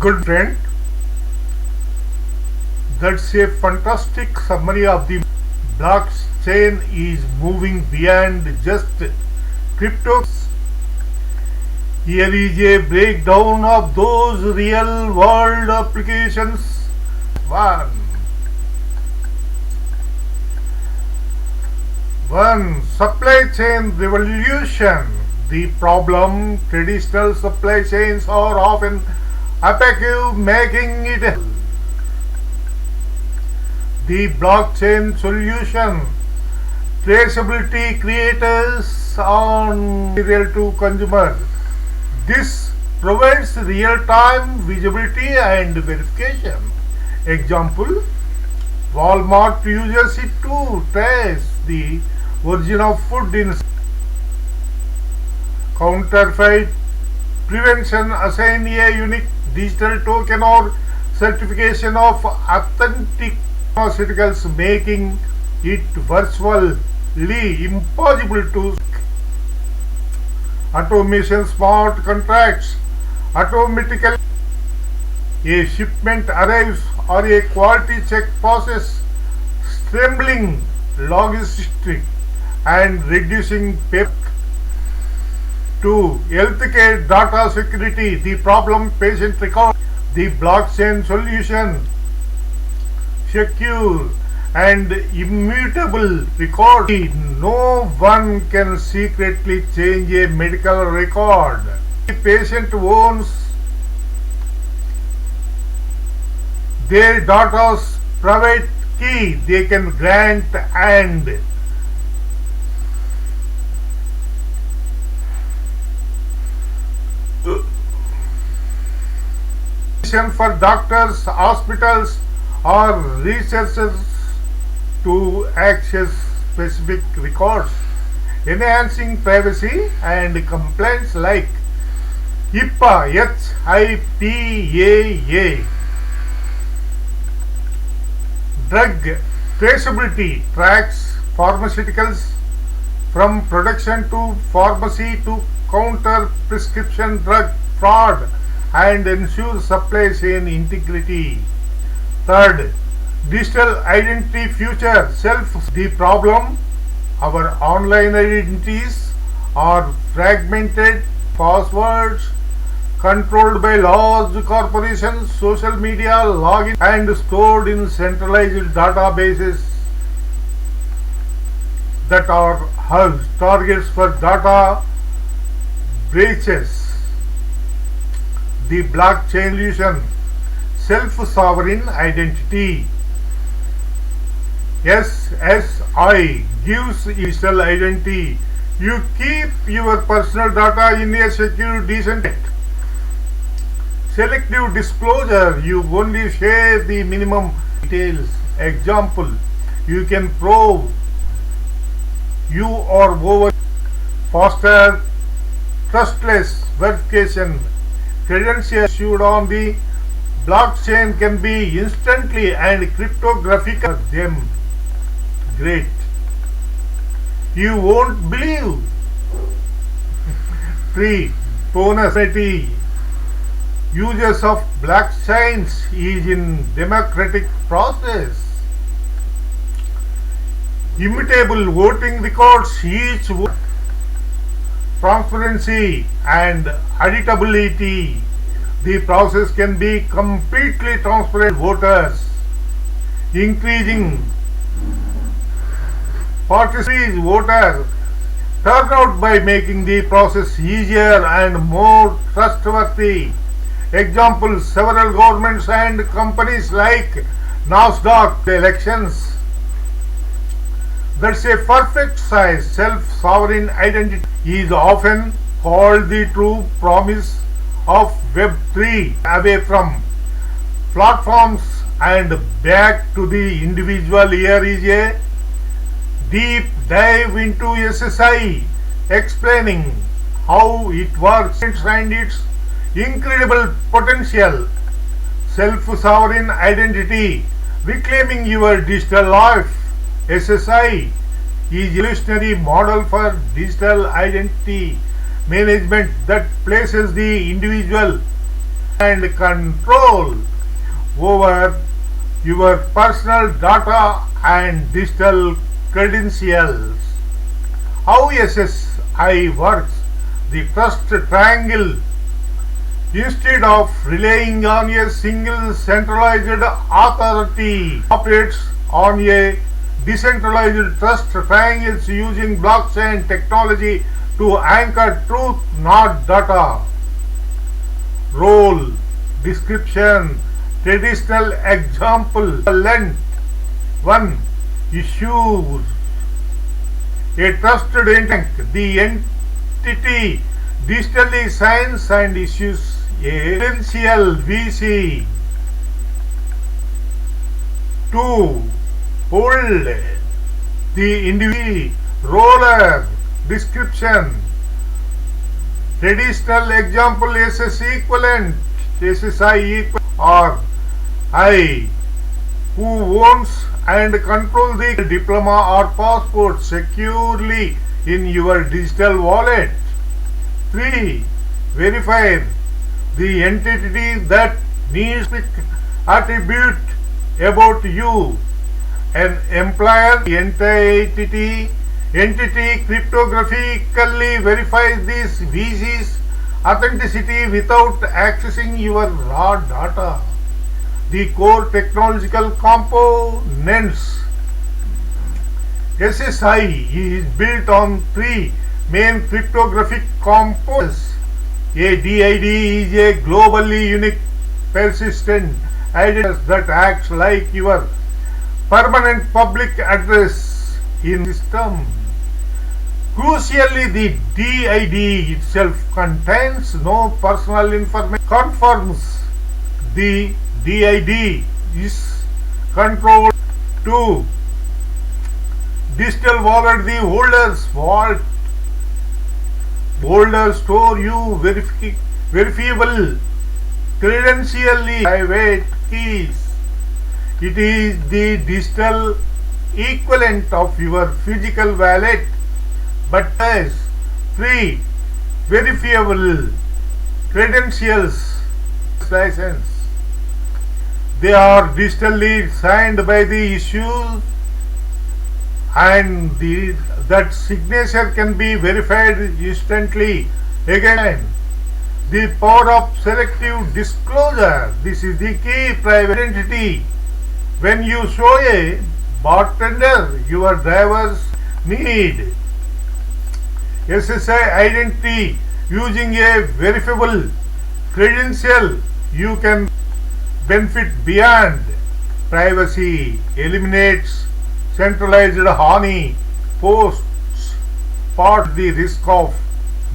Good friend, that's a fantastic summary of the blockchain is moving beyond just crypto. Here is a breakdown of those real world applications. 1. 1. Supply chain revolution. The problem: traditional supply chains are often opaque, making it the blockchain solution. Traceability creators on material to consumer. This provides real-time visibility and verification. Example: Walmart uses it to trace the origin of food in counterfeit prevention. Assign a unique digital token or certification of authentic pharmaceuticals, making it virtually impossible to automation. Smart contracts automatically a shipment arrives or a quality check process, streamlining logistics and reducing paper. 2. Healthcare data security. The problem: patient record. The blockchain solution: secure and immutable record. No one can secretly change a medical record. The patient owns their data's private key. They can grant and for doctors, hospitals, or researchers to access specific records, enhancing privacy and compliance like HIPAA. HIPAA. Drug traceability tracks pharmaceuticals from production to pharmacy to counter prescription drug fraud and ensure supply chain integrity. 3. Digital identity future self. The problem: our online identities are fragmented, passwords controlled by large corporations, social media login, and stored in centralized databases that are targets for data breaches. The blockchain solution: self-sovereign identity. SSI gives digital identity. You keep your personal data in a secure, decentralized. Selective disclosure: you only share the minimum details. Example: you can prove you are over. Faster, trustless verification. Credentials issued on the blockchain can be instantly and cryptographic them. Great. You won't believe. 3. Bonus. Users of blockchains is in democratic process. Immutable voting records. Each vote. Transparency and editability. The process can be completely transparent. Voters, increasing participation. Voter turnout by making the process easier and more trustworthy. Example: several governments and companies like NASDAQ elections. That's a perfect size. Self-sovereign identity is often called the true promise of Web3, away from platforms and back to the individual. Here is a deep dive into SSI, explaining how it works and its incredible potential. Self-sovereign identity: reclaiming your digital life. SSI is a revolutionary model for digital identity management that places the individual and control over your personal data and digital credentials. How SSI works: the trust triangle. Instead of relying on a single centralized authority, operates on a decentralized trust triangles using blockchain technology to anchor truth, not data. Role description. Traditional example. Length 1. Issues. A trusted entity. The entity digitally signs and issues a credential VC. 2. Hold. The individual. Roller. Description. Traditional example SSI equivalent or I, who owns and control the diploma or passport securely in your digital wallet. 3. Verifier. The entity that needs to attribute about you. An employer. The entity cryptographically verifies these VC's authenticity without accessing your raw data. The core technological components. SSI is built on 3 main cryptographic components. A DID is a globally unique persistent identity that acts like your permanent public address in the system. Crucially, the DID itself contains no personal information. Confirms the DID is controlled to digital wallet. The holder's vault. Holder store you verifiable credentially private keys. It is the digital equivalent of your physical wallet, but has 3 verifiable credentials. License. They are digitally signed by the issuer, and that signature can be verified instantly. Again, the power of selective disclosure. This is the key. Private identity. When you show a bartender your driver's need SSI identity using a verifiable credential, you can benefit beyond privacy. Eliminates centralized honey posts, part the risk of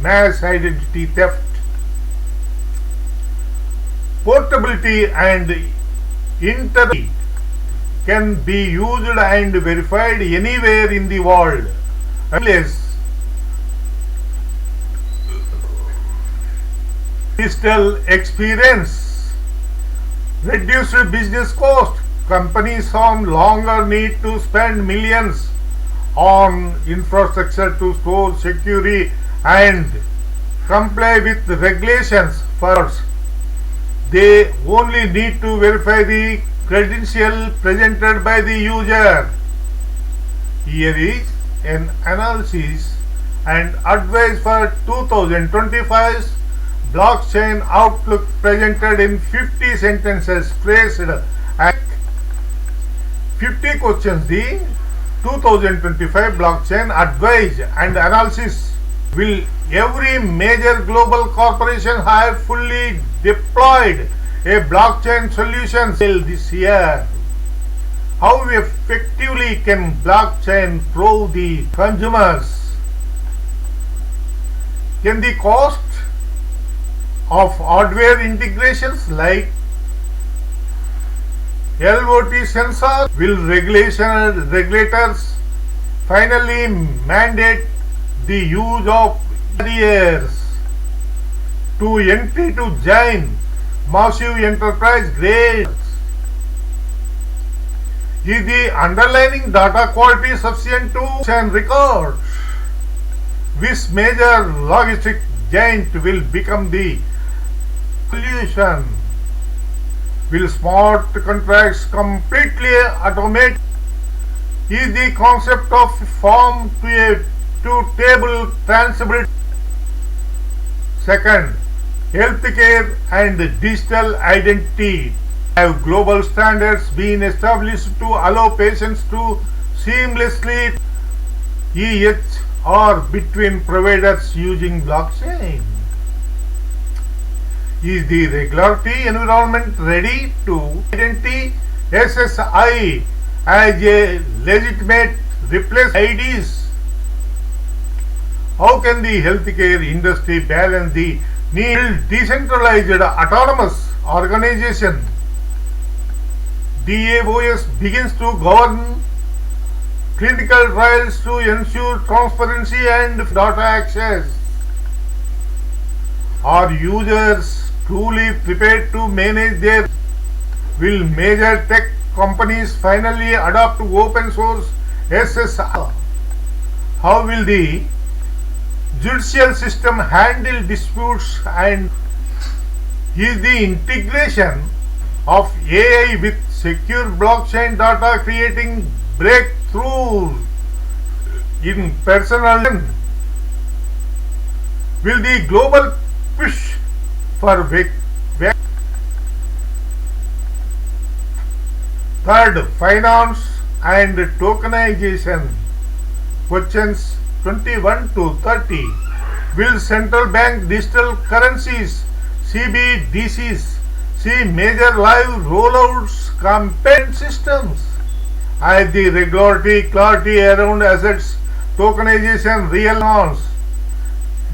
mass identity theft. Portability and interoperability can be used and verified anywhere in the world. Unless digital experience. Reduced business cost. Companies no longer need to spend millions on infrastructure to store security and comply with the regulations. First, they only need to verify the credential presented by the user. Here is an analysis and advice for 2025's blockchain outlook presented in 50 sentences phrased as 50 questions. The 2025 blockchain advice and analysis. Will every major global corporation have fully deployed a blockchain solution this year? How effectively can blockchain prove the consumers? Can the cost of hardware integrations like LOT sensor? Will regulators finally mandate the use of barriers to entry to join massive enterprise grades? Is the underlying data quality sufficient to records? Which major logistic giant will become the Solution. Will smart contracts completely automate? Is the concept of farm to table transferability? Second, healthcare and digital identity. Have global standards been established to allow patients to seamlessly or between providers using blockchain? Is the regulatory environment ready to identify SSI as a legitimate replace IDs? How can the healthcare industry balance the need decentralized autonomous organization? DAOS begins to govern clinical trials to ensure transparency and data access. Are users truly prepared to manage their? Will major tech companies finally adopt open source SSI? How will the judicial system handle disputes, and is the integration of AI with secure blockchain data creating breakthroughs in personal? Will the global push for third, finance and tokenization? Questions 21 to 30. Will central bank digital currencies CBDCs see major live rollouts campaign systems? As the regulatory clarity around assets tokenization real norms,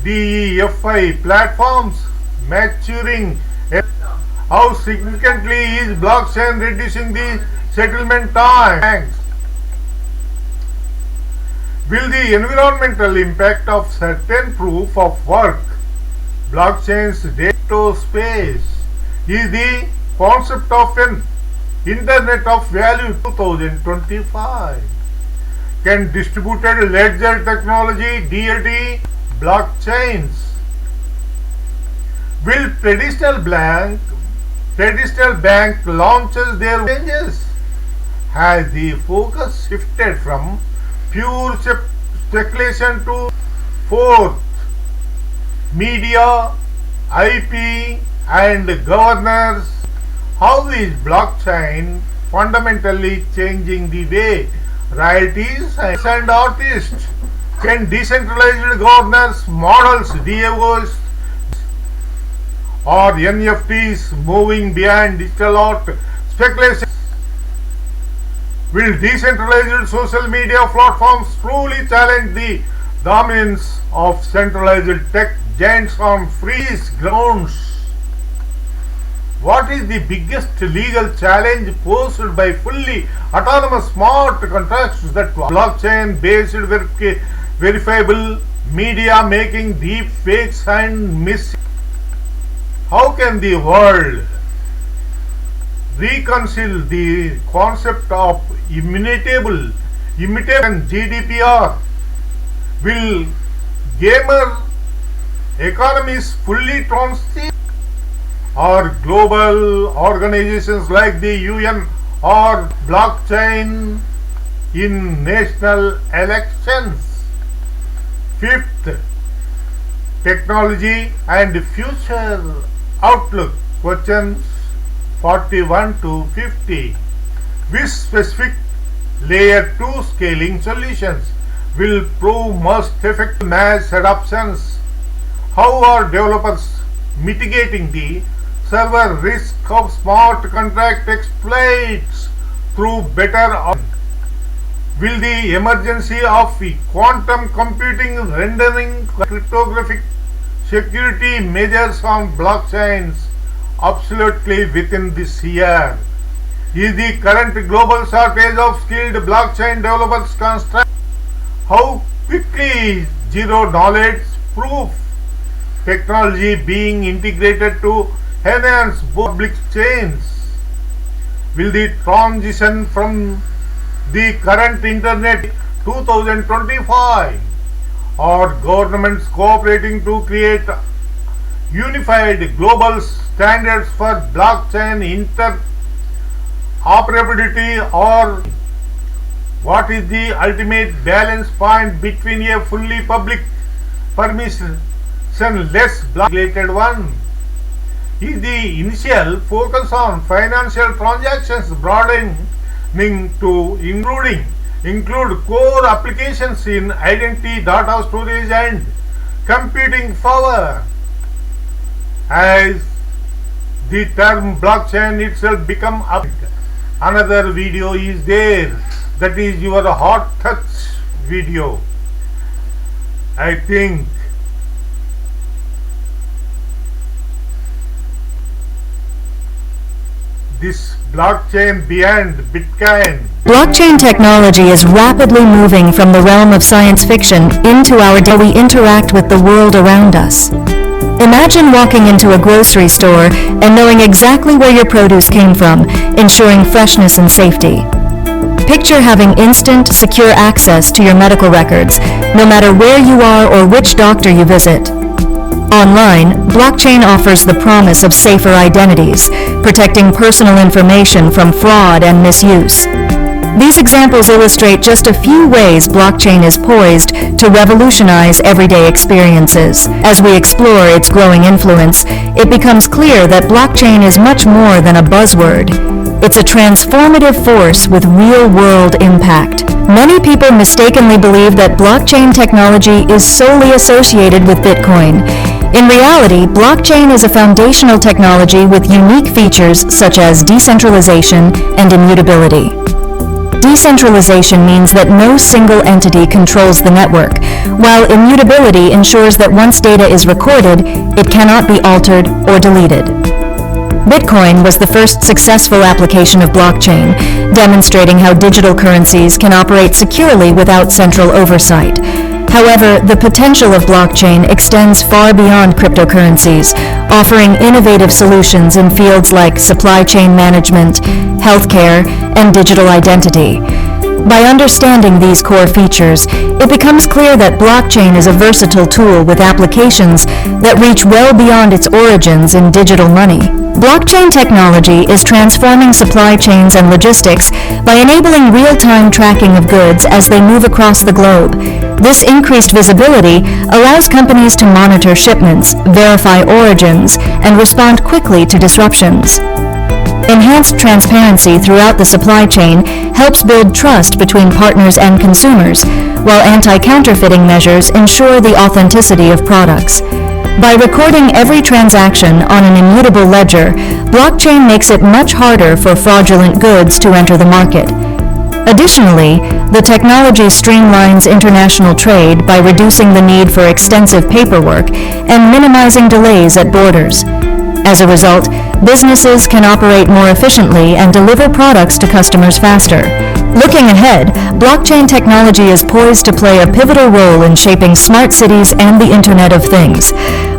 DEFI platforms maturing? How significantly is blockchain reducing the settlement time? Thanks. Will the environmental impact of certain proof of work blockchain's data space? Is the concept of an Internet of Value 2025? Can distributed ledger technology DLT blockchains? Will traditional bank launches their changes? Has the focus shifted from pure speculation to fourth, media, IP and governance? How is blockchain fundamentally changing the way royalties and artists? Can decentralized governance models, DAOs or NFTs moving beyond digital art speculation? Will decentralized social media platforms truly challenge the dominance of centralized tech giants on free grounds? What is the biggest legal challenge posed by fully autonomous smart contracts that blockchain based verifiable media making deep fakes and mis? How can the world reconcile the concept of immutable and GDPR? Will gamer economies fully transition? Or global organizations like the UN or blockchain in national elections? Fifth, technology and future outlook. Questions 41 to 50. Which specific layer 2 scaling solutions will prove most effective mass adoptions? How are developers mitigating the server risk of smart contract exploits through better? Will the emergency of quantum computing rendering cryptographic security measures on blockchains absolutely within this year? Is the current global shortage of skilled blockchain developers constraint? How quickly is zero knowledge proof technology being integrated to enhance public chains? Will the transition from the current internet 2025 or governments cooperating to create unified global standards for blockchain interoperability, or what is the ultimate balance point between a fully public permission-less regulated one? Is the initial focus on financial transactions broadening to include core applications in identity, data storage and computing power? As the term blockchain itself become up. Another video is there, that is your hot touch video. I think this blockchain beyond Bitcoin. Blockchain technology is rapidly moving from the realm of science fiction into our daily interact with the world around us. Imagine walking into a grocery store and knowing exactly where your produce came from, ensuring freshness and safety. Picture having instant, secure access to your medical records, no matter where you are or which doctor you visit. Online, blockchain offers the promise of safer identities, protecting personal information from fraud and misuse. These examples illustrate just a few ways blockchain is poised to revolutionize everyday experiences. As we explore its growing influence, it becomes clear that blockchain is much more than a buzzword. It's a transformative force with real-world impact. Many people mistakenly believe that blockchain technology is solely associated with Bitcoin. In reality, blockchain is a foundational technology with unique features such as decentralization and immutability. Decentralization means that no single entity controls the network, while immutability ensures that once data is recorded, it cannot be altered or deleted. Bitcoin was the first successful application of blockchain, demonstrating how digital currencies can operate securely without central oversight. However, the potential of blockchain extends far beyond cryptocurrencies, offering innovative solutions in fields like supply chain management, healthcare, and digital identity. By understanding these core features, it becomes clear that blockchain is a versatile tool with applications that reach well beyond its origins in digital money. Blockchain technology is transforming supply chains and logistics by enabling real-time tracking of goods as they move across the globe. This increased visibility allows companies to monitor shipments, verify origins, and respond quickly to disruptions. Enhanced transparency throughout the supply chain helps build trust between partners and consumers, while anti-counterfeiting measures ensure the authenticity of products. By recording every transaction on an immutable ledger, blockchain makes it much harder for fraudulent goods to enter the market. Additionally, the technology streamlines international trade by reducing the need for extensive paperwork and minimizing delays at borders. As a result, businesses can operate more efficiently and deliver products to customers faster. Looking ahead, blockchain technology is poised to play a pivotal role in shaping smart cities and the Internet of Things.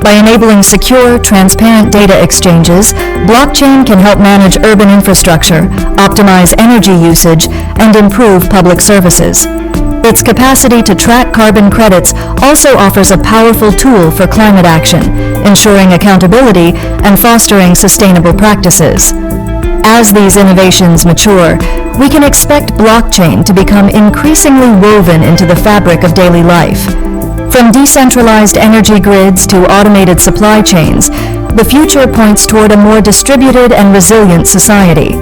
By enabling secure, transparent data exchanges, blockchain can help manage urban infrastructure, optimize energy usage, and improve public services. Its capacity to track carbon credits also offers a powerful tool for climate action, ensuring accountability and fostering sustainable practices. As these innovations mature, we can expect blockchain to become increasingly woven into the fabric of daily life. From decentralized energy grids to automated supply chains, the future points toward a more distributed and resilient society.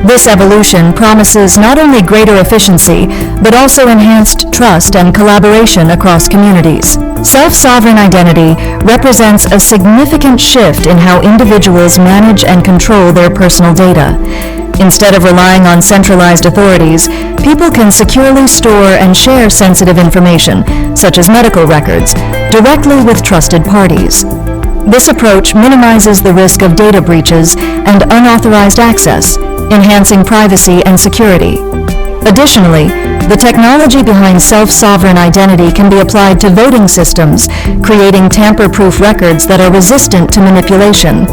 This evolution promises not only greater efficiency, but also enhanced trust and collaboration across communities. Self-sovereign identity represents a significant shift in how individuals manage and control their personal data. Instead of relying on centralized authorities, people can securely store and share sensitive information, such as medical records, directly with trusted parties. This approach minimizes the risk of data breaches and unauthorized access, enhancing privacy and security. Additionally, the technology behind self-sovereign identity can be applied to voting systems, creating tamper-proof records that are resistant to manipulation.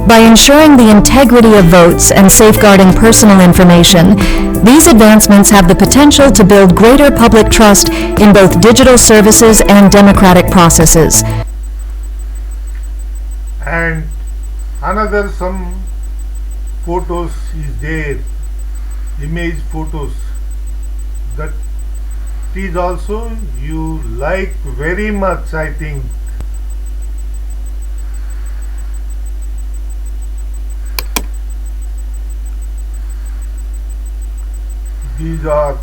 By ensuring the integrity of votes and safeguarding personal information, these advancements have the potential to build greater public trust in both digital services and democratic processes. And another some photos is there, image photos, that is also you like very much, I think. These are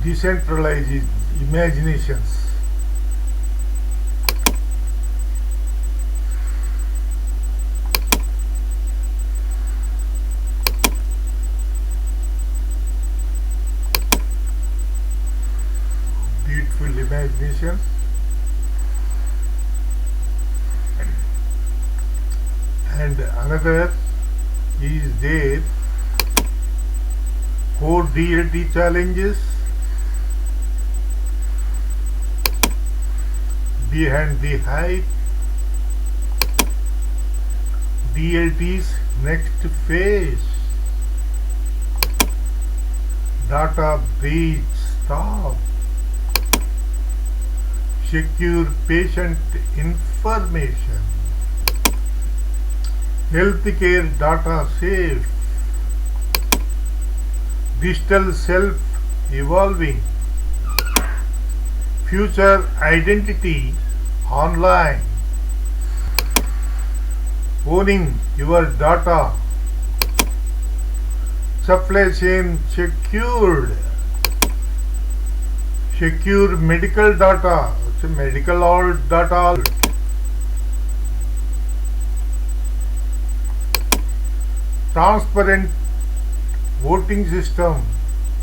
decentralized imaginations. Beautiful imagination. And another is there, code reality challenges, behind the hype, DLT's next phase, data breach stop, secure patient information, healthcare data safe, digital self evolving, future identity online, owning your data, supply chain secured, secure medical data, medical all data, transparent voting system,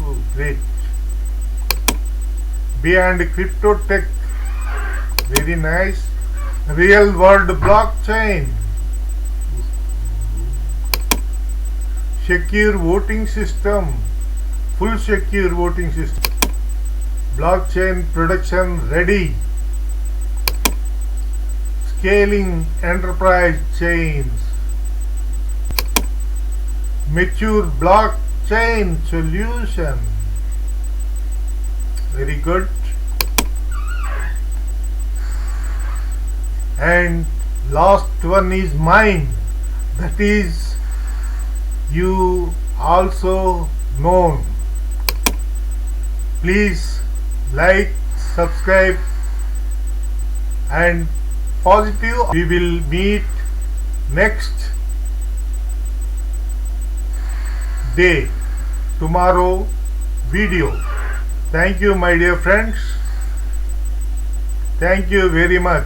oh, great, beyond crypto tech, very nice, real world blockchain, secure voting system, full secure voting system, blockchain production ready, scaling enterprise chains, mature blockchain solution, very good. And last one is mine, that is you also known. Please like, subscribe, and positive. We will meet next day, tomorrow video. Thank you, my dear friends. Thank you very much.